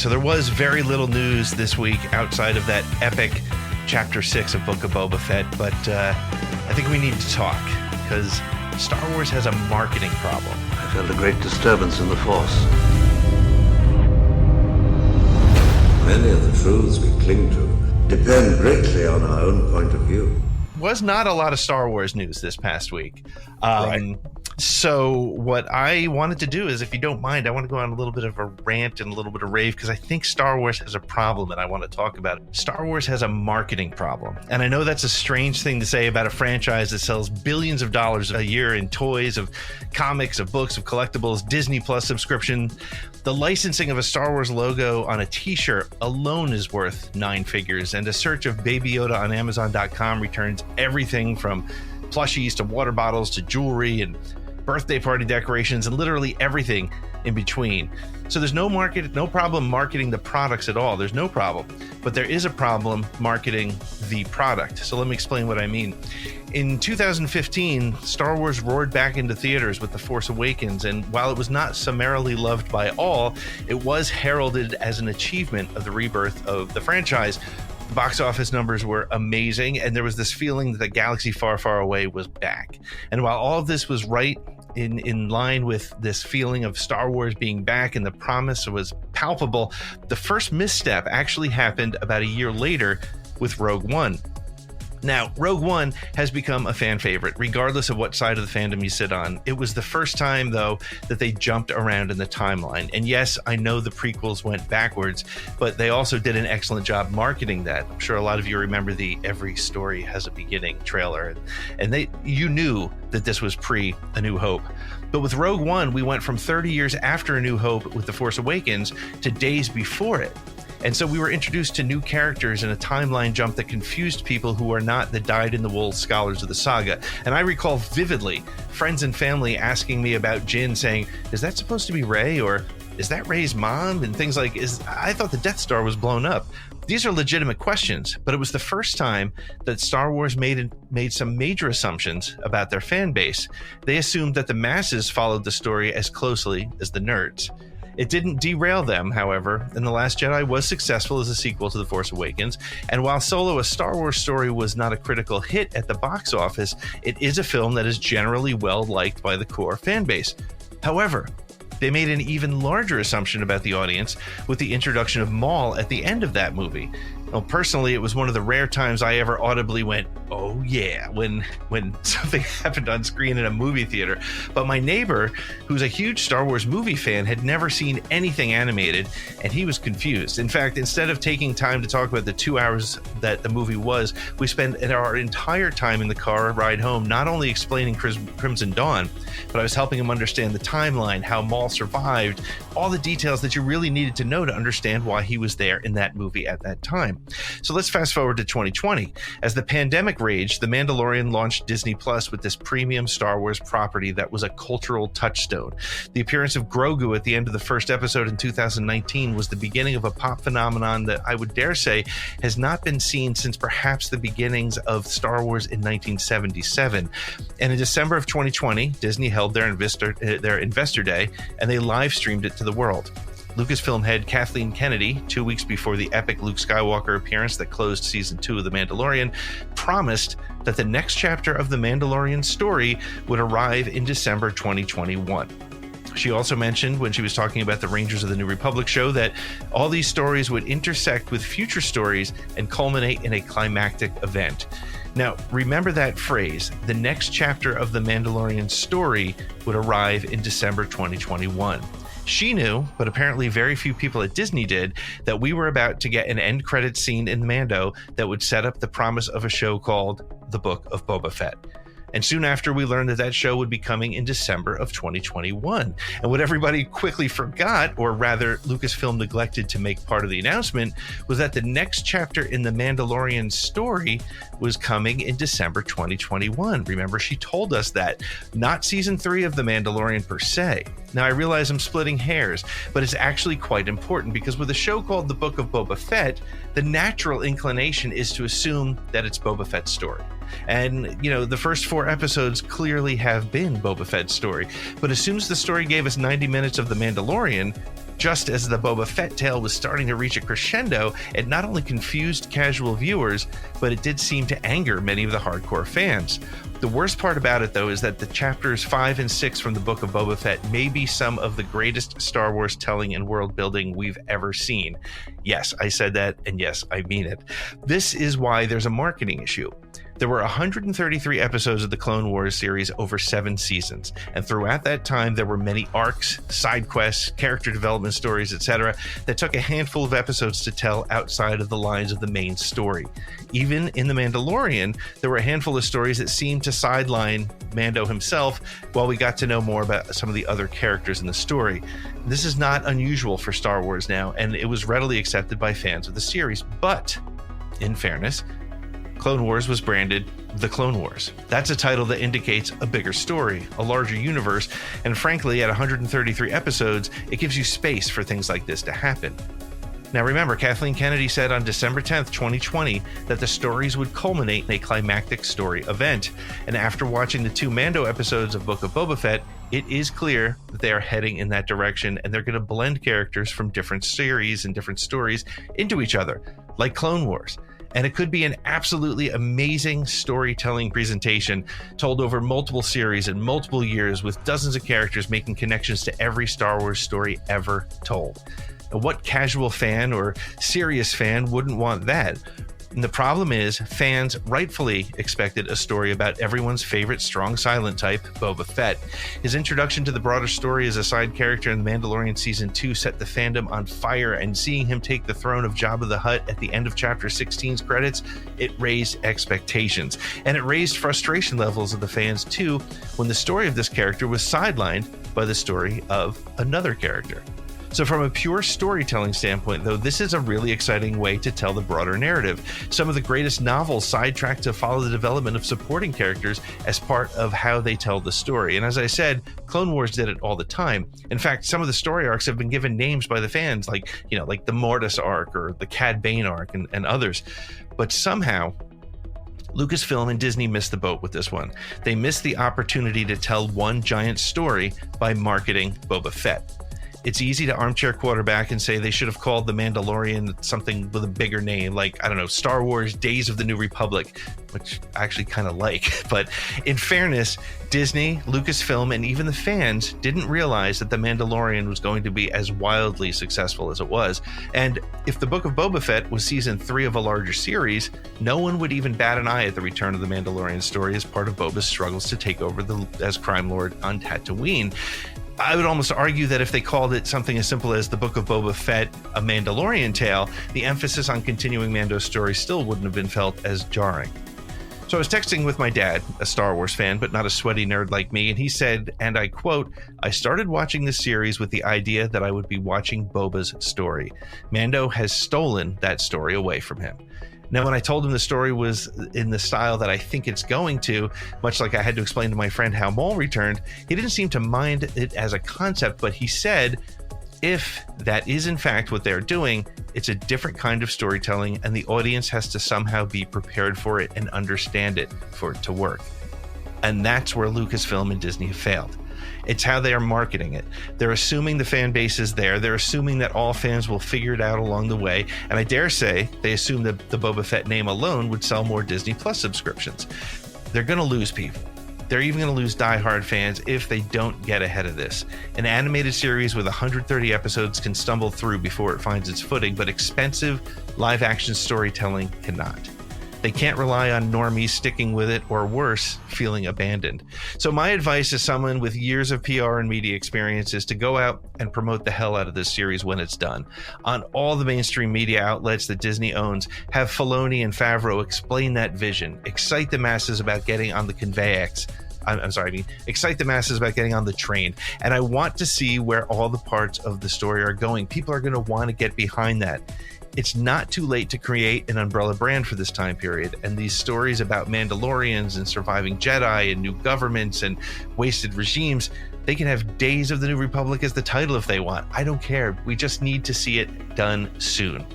So there was very little news this week outside of that epic Chapter 6 of Book of Boba Fett, but I think we need to talk because Star Wars has a marketing problem. I felt a great disturbance in the Force. Many of the truths we cling to depend greatly on our own point of view. Was not a lot of Star Wars news this past week. Right. So what I wanted to do is, if you don't mind, I want to go on a little bit of a rant and a little bit of rave because I think Star Wars has a problem and I want to talk about it. Star Wars has a marketing problem. And I know that's a strange thing to say about a franchise that sells billions of dollars a year in toys, of comics, of books, of collectibles, Disney Plus subscription. The licensing of a Star Wars logo on a t-shirt alone is worth 9 figures, and a search of Baby Yoda on Amazon.com returns everything from plushies to water bottles to jewelry and birthday party decorations and literally everything in between. So there's no problem marketing the products at all. There's no problem, but there is a problem marketing the product. So let me explain what I mean. In 2015, Star Wars roared back into theaters with The Force Awakens, and while it was not summarily loved by all, it was heralded as an achievement of the rebirth of the franchise. The box office numbers were amazing, and there was this feeling that the galaxy far, far away was back. And while all of this was right in line with this feeling of Star Wars being back and the promise was palpable, the first misstep actually happened about a year later with Rogue One. Now, Rogue One has become a fan favorite, regardless of what side of the fandom you sit on. It was the first time, though, that they jumped around in the timeline. And yes, I know the prequels went backwards, but they also did an excellent job marketing that. I'm sure a lot of you remember the Every Story Has a Beginning trailer, and you knew that this was pre A New Hope. But with Rogue One, we went from 30 years after A New Hope with The Force Awakens to days before it. And so we were introduced to new characters in a timeline jump that confused people who are not the dyed-in-the-wool scholars of the saga. And I recall vividly friends and family asking me about Jyn, saying, is that supposed to be Rey? Or is that Rey's mom? And things like, I thought the Death Star was blown up. These are legitimate questions, but it was the first time that Star Wars made some major assumptions about their fan base. They assumed that the masses followed the story as closely as the nerds. It didn't derail them, however, and The Last Jedi was successful as a sequel to The Force Awakens, and while Solo, a Star Wars story, was not a critical hit at the box office, it is a film that is generally well-liked by the core fan base. However, they made an even larger assumption about the audience with the introduction of Maul at the end of that movie. Well, personally, it was one of the rare times I ever audibly went, oh yeah, when something happened on screen in a movie theater. But my neighbor, who's a huge Star Wars movie fan, had never seen anything animated, and he was confused. In fact, instead of taking time to talk about the 2 hours that the movie was, we spent our entire time in the car ride home not only explaining Crimson Dawn, but I was helping him understand the timeline, how Maul survived, all the details that you really needed to know to understand why he was there in that movie at that time. So let's fast forward to 2020. As the pandemic raged, The Mandalorian launched Disney Plus with this premium Star Wars property that was a cultural touchstone. The appearance of Grogu at the end of the first episode in 2019 was the beginning of a pop phenomenon that I would dare say has not been seen since perhaps the beginnings of Star Wars in 1977. And in December of 2020, Disney held their Investor Day, and they live streamed it to the world. Lucasfilm head Kathleen Kennedy, 2 weeks before the epic Luke Skywalker appearance that closed season 2 of The Mandalorian, promised that the next chapter of The Mandalorian story would arrive in December 2021. She also mentioned, when she was talking about the Rangers of the New Republic show, that all these stories would intersect with future stories and culminate in a climactic event. Now, remember that phrase, the next chapter of The Mandalorian story would arrive in December 2021. She knew, but apparently very few people at Disney did, that we were about to get an end credit scene in Mando that would set up the promise of a show called The Book of Boba Fett. And soon after, we learned that that show would be coming in December of 2021. And what everybody quickly forgot, or rather Lucasfilm neglected to make part of the announcement, was that the next chapter in the Mandalorian story was coming in December 2021. Remember, she told us that, not season 3 of The Mandalorian per se. Now, I realize I'm splitting hairs, but it's actually quite important because with a show called The Book of Boba Fett, the natural inclination is to assume that it's Boba Fett's story. And, you know, the first 4 4 episodes clearly have been Boba Fett's story, but as soon as the story gave us 90 minutes of The Mandalorian, just as the Boba Fett tale was starting to reach a crescendo, it not only confused casual viewers, but it did seem to anger many of the hardcore fans. The worst part about it, though, is that the chapters 5 and 6 from the Book of Boba Fett may be some of the greatest Star Wars telling and world building we've ever seen. Yes, I said that, and yes, I mean it. This is why there's a marketing issue. There were 133 episodes of the Clone Wars series over 7 seasons, and throughout that time there were many arcs, side quests, character development stories, etc. that took a handful of episodes to tell outside of the lines of the main story. Even in The Mandalorian, there were a handful of stories that seemed to sideline Mando himself while we got to know more about some of the other characters in the story. This is not unusual for Star Wars now, and it was readily accepted by fans of the series. But, in fairness, Clone Wars was branded The Clone Wars. That's a title that indicates a bigger story, a larger universe, and frankly, at 133 episodes, it gives you space for things like this to happen. Now remember, Kathleen Kennedy said on December 10th, 2020, that the stories would culminate in a climactic story event. And after watching the 2 Mando episodes of Book of Boba Fett, it is clear that they are heading in that direction, and they're going to blend characters from different series and different stories into each other, like Clone Wars. And it could be an absolutely amazing storytelling presentation told over multiple series and multiple years with dozens of characters making connections to every Star Wars story ever told. And what casual fan or serious fan wouldn't want that? And the problem is, fans rightfully expected a story about everyone's favorite strong silent type, Boba Fett. His introduction to the broader story as a side character in The Mandalorian Season 2 set the fandom on fire, and seeing him take the throne of Jabba the Hutt at the end of Chapter 16's credits, it raised expectations. And it raised frustration levels of the fans too, when the story of this character was sidelined by the story of another character. So from a pure storytelling standpoint, though, this is a really exciting way to tell the broader narrative. Some of the greatest novels sidetrack to follow the development of supporting characters as part of how they tell the story. And as I said, Clone Wars did it all the time. In fact, some of the story arcs have been given names by the fans, like the Mortis arc or the Cad Bane arc and others. But somehow, Lucasfilm and Disney missed the boat with this one. They missed the opportunity to tell one giant story by marketing Boba Fett. It's easy to armchair quarterback and say they should have called The Mandalorian something with a bigger name, like, I don't know, Star Wars Days of the New Republic, which I actually kind of like. But in fairness, Disney, Lucasfilm, and even the fans didn't realize that The Mandalorian was going to be as wildly successful as it was. And if the Book of Boba Fett was season 3 of a larger series, no one would even bat an eye at the return of the Mandalorian story as part of Boba's struggles to take over as crime lord on Tatooine. I would almost argue that if they called it something as simple as The Book of Boba Fett, a Mandalorian tale, the emphasis on continuing Mando's story still wouldn't have been felt as jarring. So I was texting with my dad, a Star Wars fan, but not a sweaty nerd like me, and he said, and I quote, "I started watching this series with the idea that I would be watching Boba's story. Mando has stolen that story away from him." Now, when I told him the story was in the style that I think it's going to, much like I had to explain to my friend how Maul returned, he didn't seem to mind it as a concept, but he said, if that is in fact what they're doing, it's a different kind of storytelling, and the audience has to somehow be prepared for it and understand it for it to work. And that's where Lucasfilm and Disney have failed. It's how they are marketing it. They're assuming the fan base is there. They're assuming that all fans will figure it out along the way. And I dare say they assume that the Boba Fett name alone would sell more Disney Plus subscriptions. They're going to lose people. They're even going to lose diehard fans if they don't get ahead of this. An animated series with 130 episodes can stumble through before it finds its footing, but expensive live-action storytelling cannot. They can't rely on normies sticking with it, or worse, feeling abandoned. So my advice as someone with years of PR and media experience is to go out and promote the hell out of this series when it's done. On all the mainstream media outlets that Disney owns, have Filoni and Favreau explain that vision, excite the masses about getting on the excite the masses about getting on the train. And I want to see where all the parts of the story are going. People are going to want to get behind that. It's not too late to create an umbrella brand for this time period, and these stories about Mandalorians and surviving Jedi and new governments and wasted regimes, they can have Days of the New Republic as the title if they want. I don't care. We just need to see it done soon.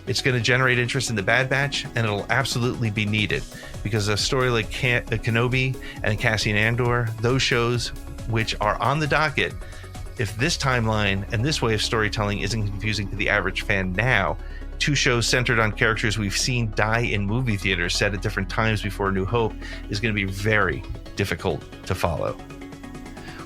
It's going to generate interest in the Bad Batch, and it'll absolutely be needed because a story like Kenobi and Cassian Andor, those shows which are on the docket, if this timeline and this way of storytelling isn't confusing to the average fan now, two shows centered on characters we've seen die in movie theaters set at different times before A New Hope is going to be very difficult to follow.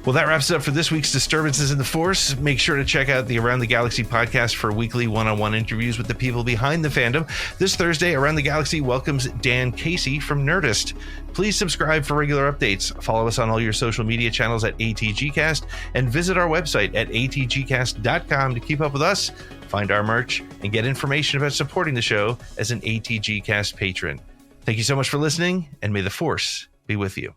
Well, that wraps it up for this week's Disturbances in the Force. Make sure to check out the Around the Galaxy podcast for weekly one-on-one interviews with the people behind the fandom. This Thursday, Around the Galaxy welcomes Dan Casey from Nerdist. Please subscribe for regular updates. Follow us on all your social media channels at ATGcast and visit our website at atgcast.com to keep up with us, find our merch, and get information about supporting the show as an ATGcast patron. Thank you so much for listening, and may the Force be with you.